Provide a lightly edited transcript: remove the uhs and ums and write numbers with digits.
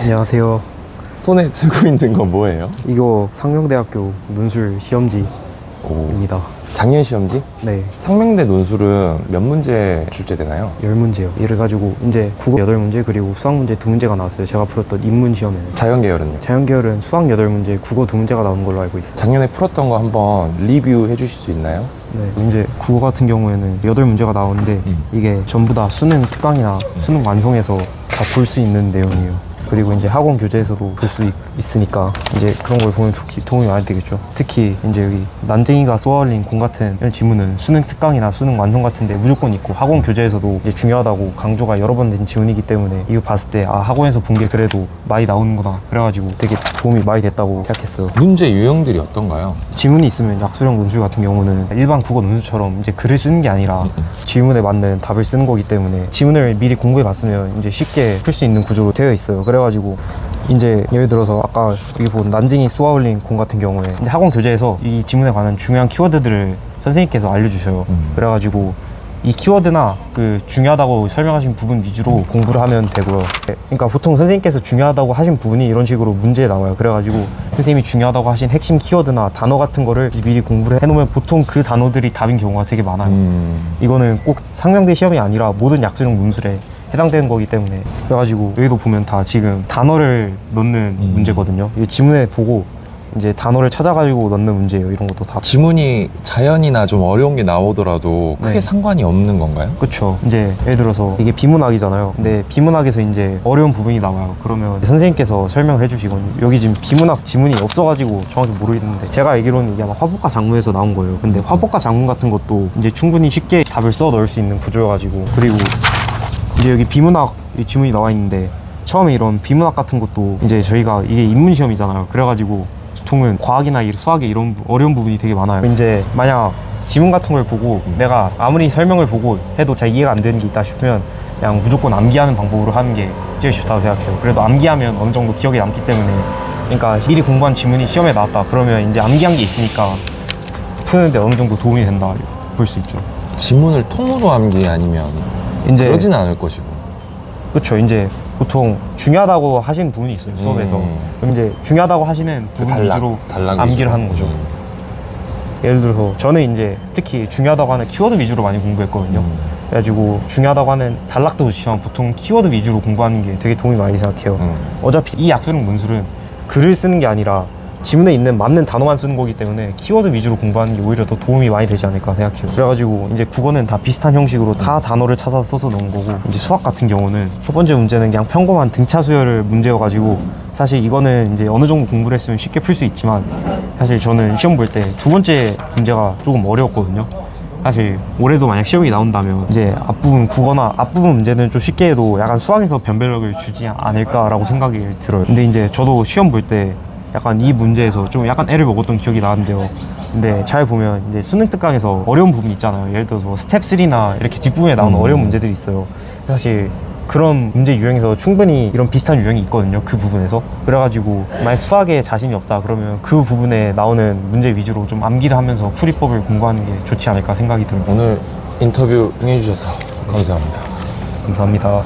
안녕하세요. 손에 들고 있는 건 뭐예요? 이거 상명대학교 논술 시험지입니다. 오, 작년 시험지? 네, 상명대 논술은 몇 문제 출제되나요? 10문제요. 이래 가지고 이제 국어 8문제 그리고 수학 문제 2문제가 나왔어요. 제가 풀었던 인문 시험에는. 자연계열은요? 자연계열은 수학 8문제, 국어 2문제가 나온 걸로 알고 있어요. 작년에 풀었던 거 한번 리뷰해 주실 수 있나요? 네, 이제 국어 같은 경우에는 8문제가 나오는데 이게 전부 다 수능 특강이나 수능 완성에서 다 볼 수 있는 내용이에요. 그리고 이제 학원 교재에서도 볼 수 있으니까 이제 그런 걸 보면 도움이 많이 되겠죠. 특히 이제 여기 난쟁이가 쏘아올린 공 같은 이런 지문은 수능 특강이나 수능 완성 같은데 무조건 있고 학원 교재에서도 이제 중요하다고 강조가 여러 번 된 지문이기 때문에 이거 봤을 때 아, 학원에서 본 게 그래도 많이 나오는구나 그래가지고 되게 도움이 많이 됐다고 생각했어요. 문제 유형들이 어떤가요? 지문이 있으면 약수령 논술 같은 경우는 일반 국어 논술처럼 이제 글을 쓰는 게 아니라 지문에 맞는 답을 쓰는 거기 때문에 지문을 미리 공부해 봤으면 이제 쉽게 풀 수 있는 구조로 되어 있어요. 그래가지고 이제 예를 들어서 아까 여기 본 난징이 쏘아올린 공 같은 경우에 이제 학원 교재에서 이 지문에 관한 중요한 키워드들을 선생님께서 알려주셔요. 그래가지고 이 키워드나 그 중요하다고 설명하신 부분 위주로 공부를 하면 되고요. 그러니까 보통 선생님께서 중요하다고 하신 부분이 이런 식으로 문제에 나와요. 그래가지고 선생님이 중요하다고 하신 핵심 키워드나 단어 같은 거를 미리 공부를 해놓으면 보통 그 단어들이 답인 경우가 되게 많아요. 이거는 꼭 상명대 시험이 아니라 모든 약수령 논술에 해당되는 거기 때문에. 그래가지고 여기도 보면 다 지금 단어를 넣는 문제거든요. 이 지문에 보고 이제 단어를 찾아가지고 넣는 문제예요. 이런 것도 다. 지문이 자연이나 좀 어려운 게 나오더라도 크게 네. 상관이 없는 건가요? 그쵸. 이제 예를 들어서 이게 비문학이잖아요. 근데 비문학에서 이제 어려운 부분이 나와요. 그러면 선생님께서 설명을 해주시거든요. 여기 지금 비문학 지문이 없어가지고 정확히 모르겠는데 제가 알기로는 이게 아마 화법과 작문에서 나온 거예요. 근데 화법과 작문 같은 것도 이제 충분히 쉽게 답을 써 넣을 수 있는 구조여가지고. 그리고 이제 여기 비문학 지문이 나와 있는데 처음에 이런 비문학 같은 것도 이제 저희가 이게 인문 시험이잖아요. 그래가지고 보통은 과학이나 수학에 이런 어려운 부분이 되게 많아요. 이제 만약 지문 같은 걸 보고 내가 아무리 설명을 보고 해도 잘 이해가 안 되는 게 있다 싶으면 그냥 무조건 암기하는 방법으로 하는 게 제일 좋다고 생각해요. 그래도 암기하면 어느 정도 기억에 남기 때문에. 그러니까 미리 공부한 지문이 시험에 나왔다 그러면 이제 암기한 게 있으니까 푸는데 어느 정도 도움이 된다 볼 수 있죠. 지문을 통으로 암기 아니면 이제 그러지는 않을 것이고. 그렇죠. 이제 보통 중요하다고 하시는 부분이 있어요, 수업에서. 그럼 이제 중요하다고 하시는 부분 위주로 암기를 하는 거죠. 예를 들어서 저는 이제 특히 중요하다고 하는 키워드 위주로 많이 공부했거든요. 그래가지고 중요하다고 하는 단락도 좋지만 보통 키워드 위주로 공부하는 게 되게 도움이 많이 생각해요. 어차피 이 약수령 논술은 글을 쓰는 게 아니라 지문에 있는 맞는 단어만 쓰는 거기 때문에 키워드 위주로 공부하는 게 오히려 더 도움이 많이 되지 않을까 생각해요. 그래가지고 이제 국어는 다 비슷한 형식으로 다 단어를 찾아서 써서 넣은 거고, 이제 수학 같은 경우는 첫 번째 문제는 그냥 평범한 등차 수열 문제여가지고 사실 이거는 이제 어느 정도 공부를 했으면 쉽게 풀 수 있지만 사실 저는 시험 볼 때 두 번째 문제가 조금 어려웠거든요. 사실 올해도 만약 시험이 나온다면 이제 앞부분 국어나 앞부분 문제는 좀 쉽게 해도 약간 수학에서 변별력을 주지 않을까라고 생각이 들어요. 근데 이제 저도 시험 볼 때 약간 이 문제에서 좀 약간 애를 먹었던 기억이 나는데요. 근데 잘 보면 이제 수능 특강에서 어려운 부분 있잖아요. 예를 들어서 뭐 스텝 3나 이렇게 뒷부분에 나오는 어려운 문제들이 있어요. 사실 그런 문제 유형에서 충분히 이런 비슷한 유형이 있거든요. 그 부분에서. 그래가지고 만약 수학에 자신이 없다 그러면 그 부분에 나오는 문제 위주로 좀 암기를 하면서 풀이법을 공부하는 게 좋지 않을까 생각이 들어요. 오늘 인터뷰 응해주셔서 감사합니다. 감사합니다.